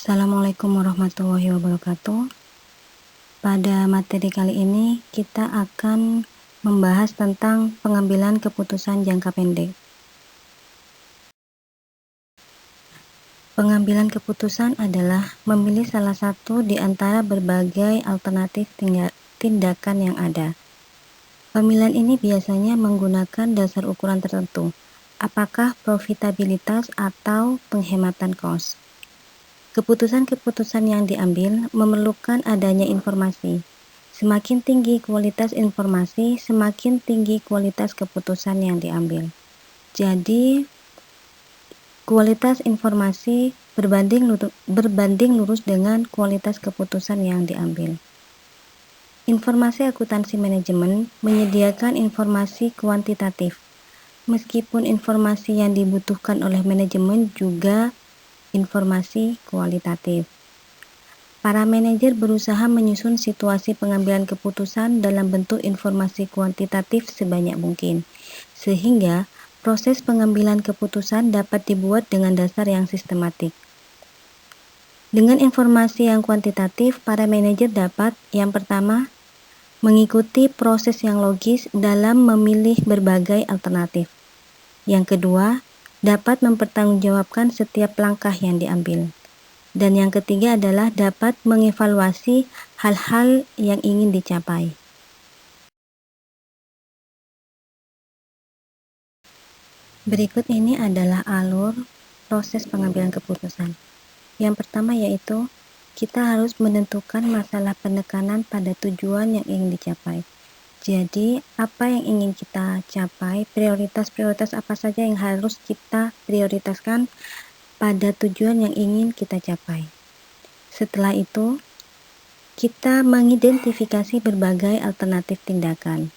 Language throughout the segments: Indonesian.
Assalamualaikum warahmatullahi wabarakatuh. Pada materi kali ini kita akan membahas tentang pengambilan keputusan jangka pendek. Pengambilan keputusan adalah memilih salah satu di antara berbagai alternatif tindakan yang ada. Pemilihan ini biasanya menggunakan dasar ukuran tertentu, apakah profitabilitas atau penghematan kos. Keputusan-keputusan yang diambil memerlukan adanya informasi. Semakin tinggi kualitas informasi, semakin tinggi kualitas keputusan yang diambil. Jadi, kualitas informasi berbanding lurus dengan kualitas keputusan yang diambil. Informasi akuntansi manajemen menyediakan informasi kuantitatif. Meskipun informasi yang dibutuhkan oleh manajemen juga informasi kualitatif. Para manajer berusaha menyusun situasi pengambilan keputusan dalam bentuk informasi kuantitatif sebanyak mungkin, sehingga proses pengambilan keputusan dapat dibuat dengan dasar yang sistematik. Dengan informasi yang kuantitatif, para manajer dapat, yang pertama, mengikuti proses yang logis dalam memilih berbagai alternatif. Yang kedua, dapat mempertanggungjawabkan setiap langkah yang diambil. Dan yang ketiga adalah dapat mengevaluasi hal-hal yang ingin dicapai. Berikut ini adalah alur proses pengambilan keputusan. Yang pertama yaitu kita harus menentukan masalah penekanan pada tujuan yang ingin dicapai. Jadi, apa yang ingin kita capai, prioritas-prioritas apa saja yang harus kita prioritaskan pada tujuan yang ingin kita capai. Setelah itu, kita mengidentifikasi berbagai alternatif tindakan.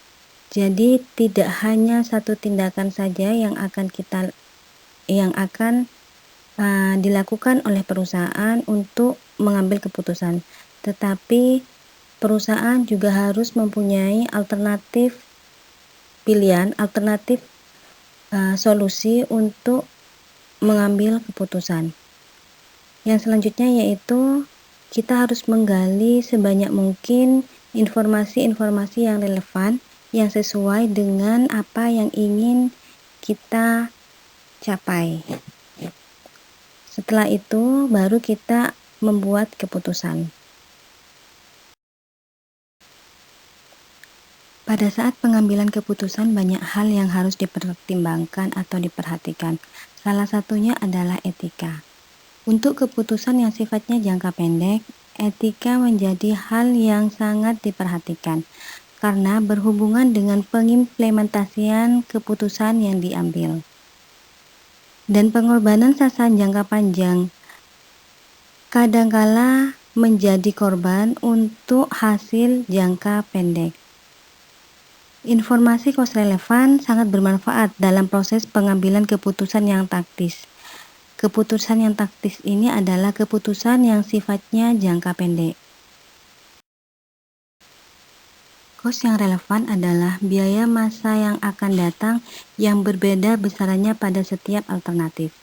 Jadi, tidak hanya satu tindakan saja yang akan dilakukan oleh perusahaan untuk mengambil keputusan, tetapi perusahaan juga harus mempunyai alternatif pilihan, alternatif solusi untuk mengambil keputusan. Yang selanjutnya yaitu kita harus menggali sebanyak mungkin informasi-informasi yang relevan yang sesuai dengan apa yang ingin kita capai. Setelah itu baru kita membuat keputusan. Pada saat pengambilan keputusan banyak hal yang harus dipertimbangkan atau diperhatikan. Salah satunya adalah etika. Untuk keputusan yang sifatnya jangka pendek, etika menjadi hal yang sangat diperhatikan karena berhubungan dengan pengimplementasian keputusan yang diambil. Dan pengorbanan sasaran jangka panjang kadangkala menjadi korban untuk hasil jangka pendek. Informasi kos relevan sangat bermanfaat dalam proses pengambilan keputusan yang taktis. Keputusan yang taktis ini adalah keputusan yang sifatnya jangka pendek. Kos yang relevan adalah biaya masa yang akan datang yang berbeda besarannya pada setiap alternatif.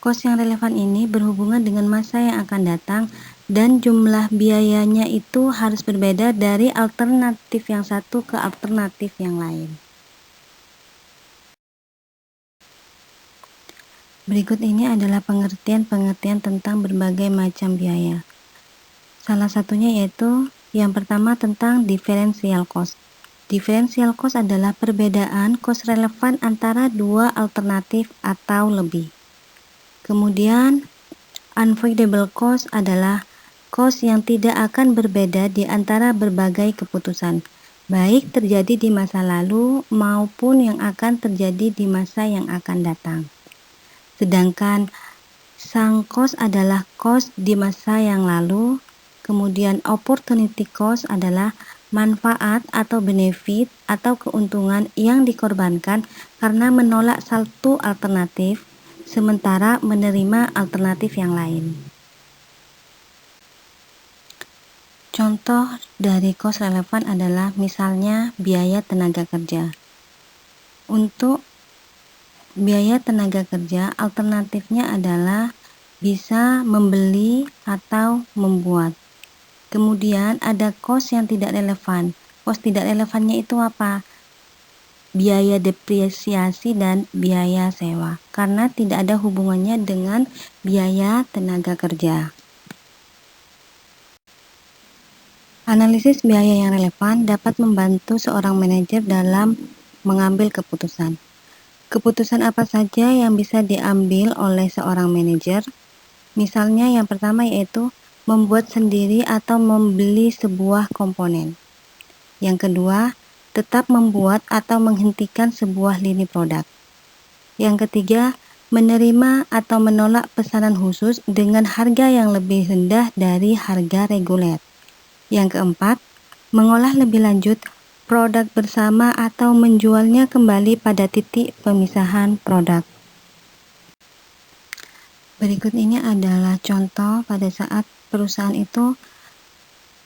Kos yang relevan ini berhubungan dengan masa yang akan datang dan jumlah biayanya itu harus berbeda dari alternatif yang satu ke alternatif yang lain. Berikut ini adalah pengertian-pengertian tentang berbagai macam biaya. Salah satunya yaitu yang pertama tentang differential cost. Differential cost adalah perbedaan kos relevan antara dua alternatif atau lebih. Kemudian unavoidable cost adalah kos yang tidak akan berbeda di antara berbagai keputusan, baik terjadi di masa lalu maupun yang akan terjadi di masa yang akan datang. Sedangkan sunk cost adalah cost di masa yang lalu. Kemudian opportunity cost adalah manfaat atau benefit atau keuntungan yang dikorbankan karena menolak satu alternatif sementara menerima alternatif yang lain. Contoh dari cost relevan adalah misalnya biaya tenaga kerja. Untuk biaya tenaga kerja, alternatifnya adalah bisa membeli atau membuat. Kemudian ada kos yang tidak relevan. Kos tidak relevannya itu apa? Biaya depresiasi dan biaya sewa, karena tidak ada hubungannya dengan biaya tenaga kerja. Analisis biaya yang relevan dapat membantu seorang manajer dalam mengambil keputusan. Keputusan apa saja yang bisa diambil oleh seorang manajer? Misalnya yang pertama yaitu membuat sendiri atau membeli sebuah komponen. Yang kedua, tetap membuat atau menghentikan sebuah lini produk. Yang ketiga, menerima atau menolak pesanan khusus dengan harga yang lebih rendah dari harga reguler. Yang keempat, mengolah lebih lanjut produk bersama atau menjualnya kembali pada titik pemisahan produk. Berikut ini adalah contoh pada saat perusahaan itu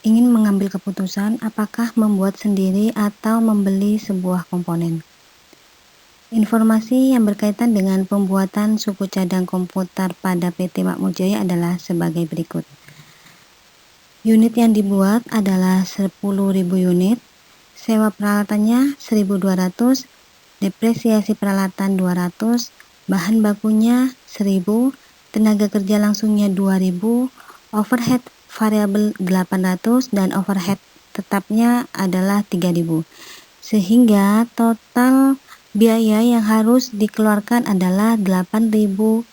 ingin mengambil keputusan apakah membuat sendiri atau membeli sebuah komponen. Informasi yang berkaitan dengan pembuatan suku cadang komputer pada PT Makmur Jaya adalah sebagai berikut. Unit yang dibuat adalah 10.000 unit, sewa peralatannya 1.200, depresiasi peralatan 200, bahan bakunya 1.000, tenaga kerja langsungnya 2.000, overhead variabel 800, dan overhead tetapnya adalah 3.000. Sehingga total biaya yang harus dikeluarkan adalah 8.200.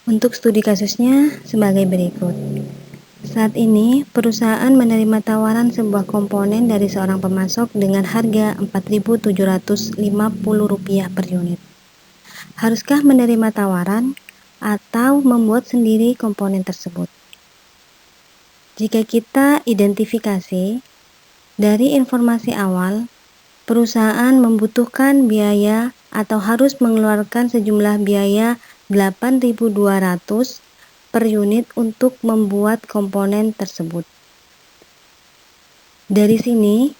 Untuk studi kasusnya sebagai berikut. Saat ini, perusahaan menerima tawaran sebuah komponen dari seorang pemasok dengan harga Rp4.750 per unit. Haruskah menerima tawaran atau membuat sendiri komponen tersebut? Jika kita identifikasi dari informasi awal, perusahaan membutuhkan biaya atau harus mengeluarkan sejumlah biaya 8.200 per unit untuk membuat komponen tersebut. Dari sini,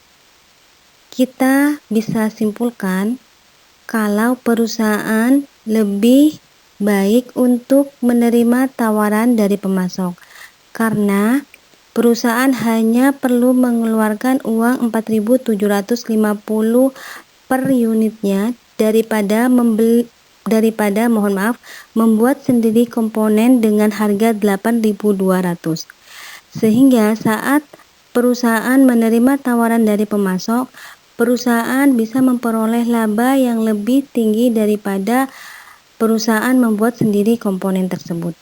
kita bisa simpulkan kalau perusahaan lebih baik untuk menerima tawaran dari pemasok, karena perusahaan hanya perlu mengeluarkan uang 4.750 per unitnya daripada membuat sendiri komponen dengan harga 8.200. Sehingga saat perusahaan menerima tawaran dari pemasok, perusahaan bisa memperoleh laba yang lebih tinggi daripada perusahaan membuat sendiri komponen tersebut.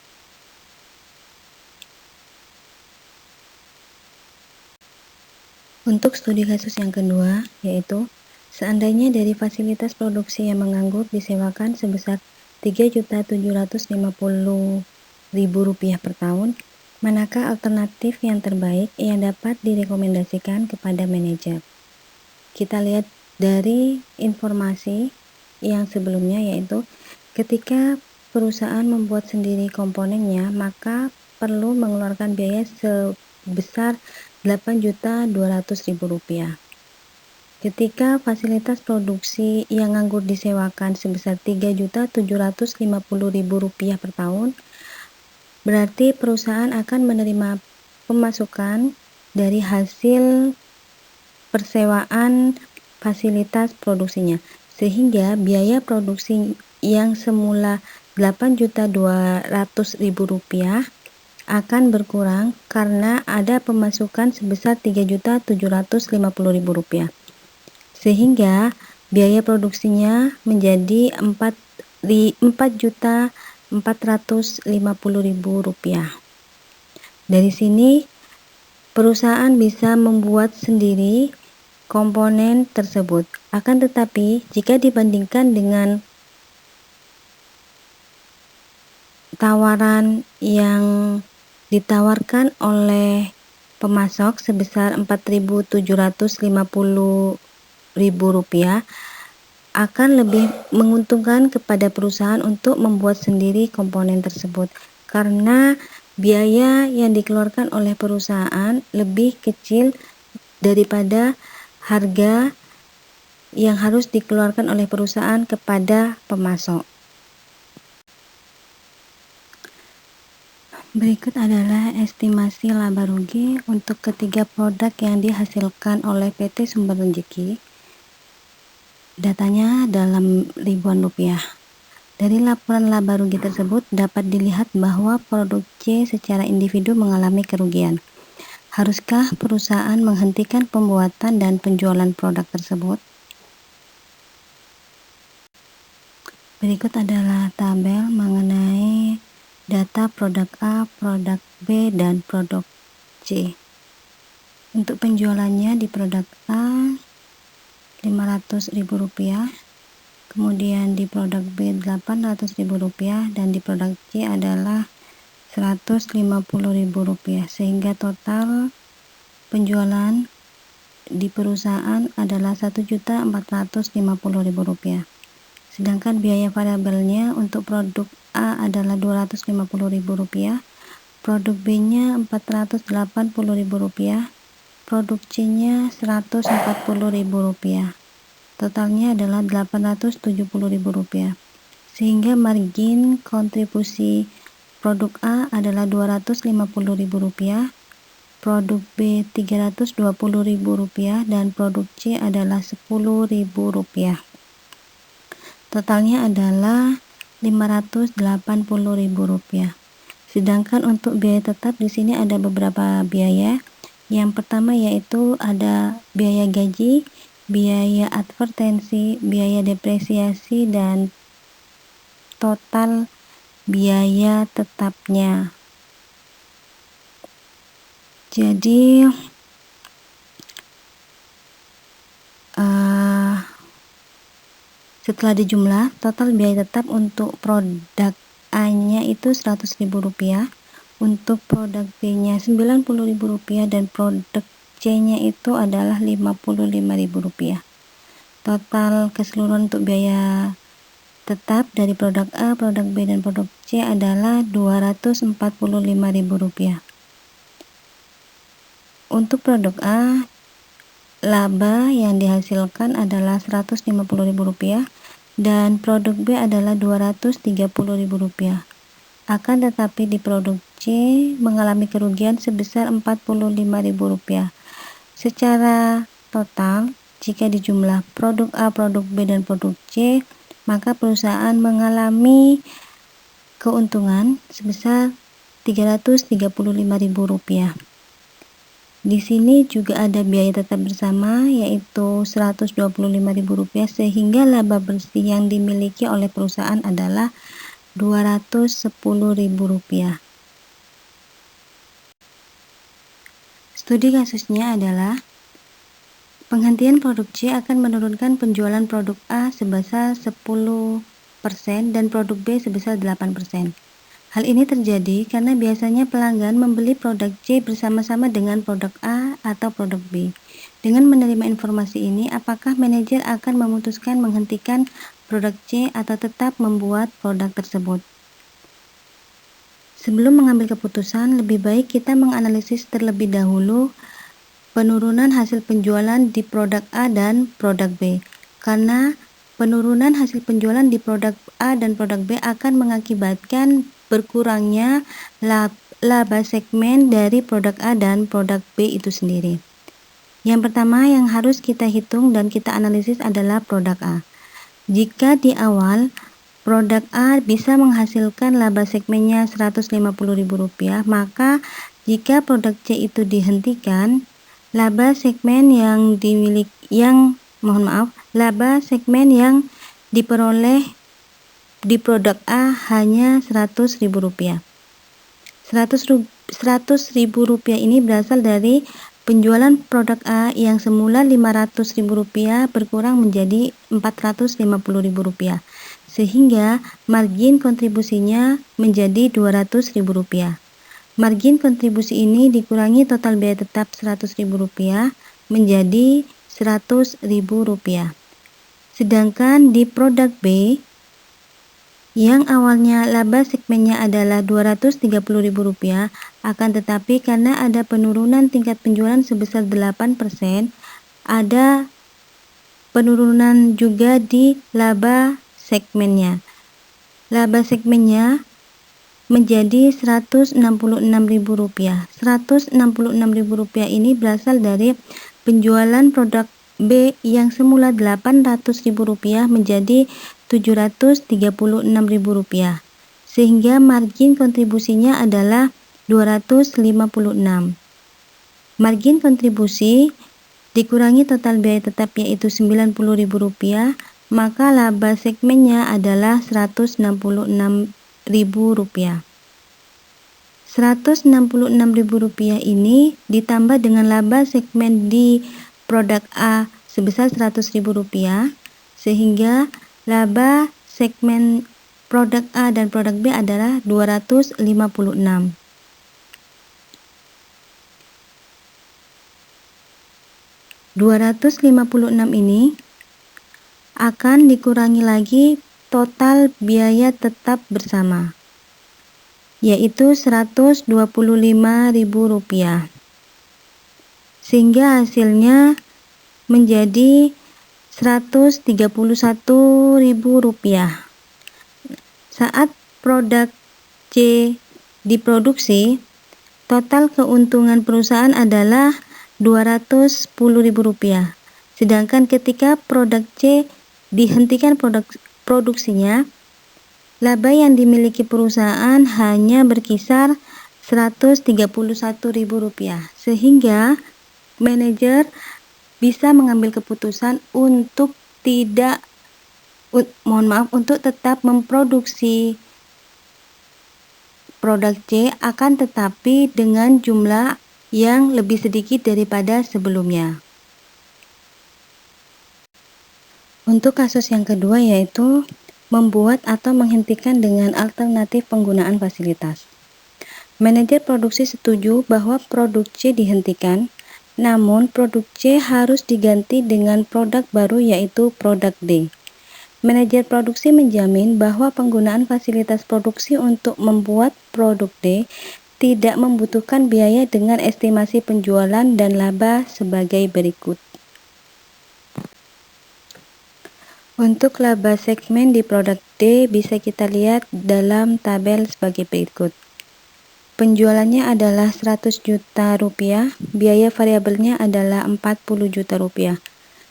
Untuk studi kasus yang kedua, yaitu seandainya dari fasilitas produksi yang menganggur disewakan sebesar Rp3.750.000 per tahun, manakah alternatif yang terbaik yang dapat direkomendasikan kepada manajer? Kita lihat dari informasi yang sebelumnya, yaitu ketika perusahaan membuat sendiri komponennya, maka perlu mengeluarkan biaya sebesar Rp8.200.000. Ketika fasilitas produksi yang nganggur disewakan sebesar Rp3.750.000 per tahun, berarti perusahaan akan menerima pemasukan dari hasil persewaan fasilitas produksinya, sehingga biaya produksi yang semula Rp8.200.000 akan berkurang karena ada pemasukan sebesar Rp3.750.000. Sehingga biaya produksinya menjadi Rp4.450.000. Dari sini perusahaan bisa membuat sendiri komponen tersebut. Akan tetapi jika dibandingkan dengan tawaran yang ditawarkan oleh pemasok sebesar Rp4.750.000 akan lebih menguntungkan kepada perusahaan untuk membuat sendiri komponen tersebut, karena biaya yang dikeluarkan oleh perusahaan lebih kecil daripada harga yang harus dikeluarkan oleh perusahaan kepada pemasok. Berikut adalah estimasi laba rugi untuk ketiga produk yang dihasilkan oleh PT Sumber Rejeki. Datanya dalam ribuan rupiah. Dari laporan laba rugi tersebut dapat dilihat bahwa produk C secara individu mengalami kerugian. Haruskah perusahaan menghentikan pembuatan dan penjualan produk tersebut? Berikut adalah tabel mengenai data produk A, produk B, dan produk C. Untuk penjualannya di produk A Rp500.000, kemudian di produk B Rp800.000, dan di produk C adalah Rp150.000, sehingga total penjualan di perusahaan adalah Rp1.450.000. Sedangkan biaya variabelnya untuk produk A adalah Rp250.000, produk B-nya Rp480.000, produk C-nya Rp140.000. Totalnya adalah Rp870.000. Sehingga margin kontribusi produk A adalah Rp250.000, produk B Rp320.000, dan produk C adalah Rp10.000. Totalnya adalah Rp580.000. Sedangkan untuk biaya tetap di sini ada beberapa biaya. Yang pertama yaitu ada biaya gaji, biaya advertensi, biaya depresiasi, dan total biaya tetapnya. Jadi setelah dijumlah, total biaya tetap untuk produk A-nya itu Rp100.000, untuk produk B-nya Rp90.000, dan produk C-nya itu adalah Rp55.000. Total keseluruhan untuk biaya tetap dari produk A, produk B, dan produk C adalah Rp245.000. Untuk produk A, laba yang dihasilkan adalah Rp150.000 dan produk B adalah Rp230.000. Akan tetapi di produk C mengalami kerugian sebesar Rp45.000. Secara total, jika dijumlah produk A, produk B, dan produk C, maka perusahaan mengalami keuntungan sebesar Rp335.000. Di sini juga ada biaya tetap bersama yaitu Rp125.000, sehingga laba bersih yang dimiliki oleh perusahaan adalah Rp210.000. Studi kasusnya adalah penghentian produk C akan menurunkan penjualan produk A sebesar 10% dan produk B sebesar 8%. Hal ini terjadi karena biasanya pelanggan membeli produk C bersama-sama dengan produk A atau produk B. Dengan menerima informasi ini, apakah manajer akan memutuskan menghentikan produk C atau tetap membuat produk tersebut? Sebelum mengambil keputusan, lebih baik kita menganalisis terlebih dahulu penurunan hasil penjualan di produk A dan produk B. Karena penurunan hasil penjualan di produk A dan produk B akan mengakibatkan berkurangnya laba segmen dari produk A dan produk B itu sendiri. Yang pertama yang harus kita hitung dan kita analisis adalah produk A. Jika di awal produk A bisa menghasilkan laba segmennya Rp150.000, maka jika produk C itu dihentikan, laba segmen yang diperoleh di produk A hanya Rp100.000. Rp100.000 ini berasal dari penjualan produk A yang semula Rp500.000 berkurang menjadi Rp450.000, sehingga margin kontribusinya menjadi Rp200.000. Margin kontribusi ini dikurangi total biaya tetap Rp100.000 menjadi Rp100.000. Sedangkan di produk B yang awalnya laba segmennya adalah Rp230.000, akan tetapi karena ada penurunan tingkat penjualan sebesar 8%, ada penurunan juga di laba segmennya. Laba segmennya menjadi Rp166.000. Rp166.000 ini berasal dari penjualan produk B yang semula Rp800.000 menjadi Rp736.000, sehingga margin kontribusinya adalah 256. Margin kontribusi dikurangi total biaya tetap yaitu Rp90.000, maka laba segmennya adalah Rp166.000. Rp166.000 ini ditambah dengan laba segmen di produk A sebesar Rp100.000, sehingga laba segmen produk A dan produk B adalah 256. Rp256 ini akan dikurangi lagi total biaya tetap bersama, yaitu Rp125.000, sehingga hasilnya menjadi Rp131.000. Saat produk C diproduksi, total keuntungan perusahaan adalah Rp210.000. Sedangkan ketika produk C dihentikan produksinya, laba yang dimiliki perusahaan hanya berkisar Rp131.000, sehingga manajer bisa mengambil keputusan untuk untuk tetap memproduksi produk C, akan tetapi dengan jumlah yang lebih sedikit daripada sebelumnya. Untuk kasus yang kedua yaitu membuat atau menghentikan dengan alternatif penggunaan fasilitas. Manajer produksi setuju bahwa produk C dihentikan, namun produk C harus diganti dengan produk baru yaitu produk D. Manajer produksi menjamin bahwa penggunaan fasilitas produksi untuk membuat produk D tidak membutuhkan biaya dengan estimasi penjualan dan laba sebagai berikut. Untuk laba segmen di produk D bisa kita lihat dalam tabel sebagai berikut. Penjualannya adalah Rp100 juta, biaya variabelnya adalah Rp40 juta,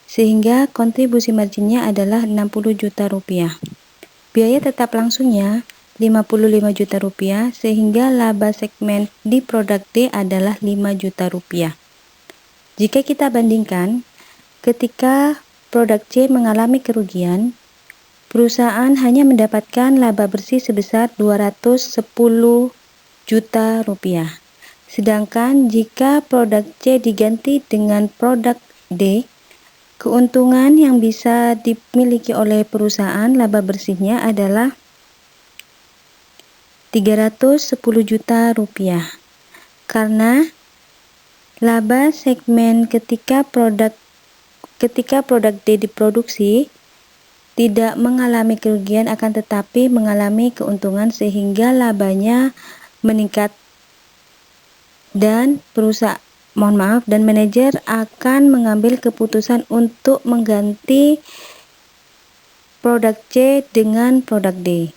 sehingga kontribusi marginnya adalah Rp60 juta. Biaya tetap langsungnya Rp55 juta, sehingga laba segmen di produk D adalah Rp5 juta. Jika kita bandingkan, ketika produk C mengalami kerugian, perusahaan hanya mendapatkan laba bersih sebesar Rp210 juta. Sedangkan jika produk C diganti dengan produk D, keuntungan yang bisa dimiliki oleh perusahaan laba bersihnya adalah Rp310 juta, karena laba segmen ketika produk D diproduksi tidak mengalami kerugian akan tetapi mengalami keuntungan sehingga labanya meningkat dan manajer akan mengambil keputusan untuk mengganti produk C dengan produk D.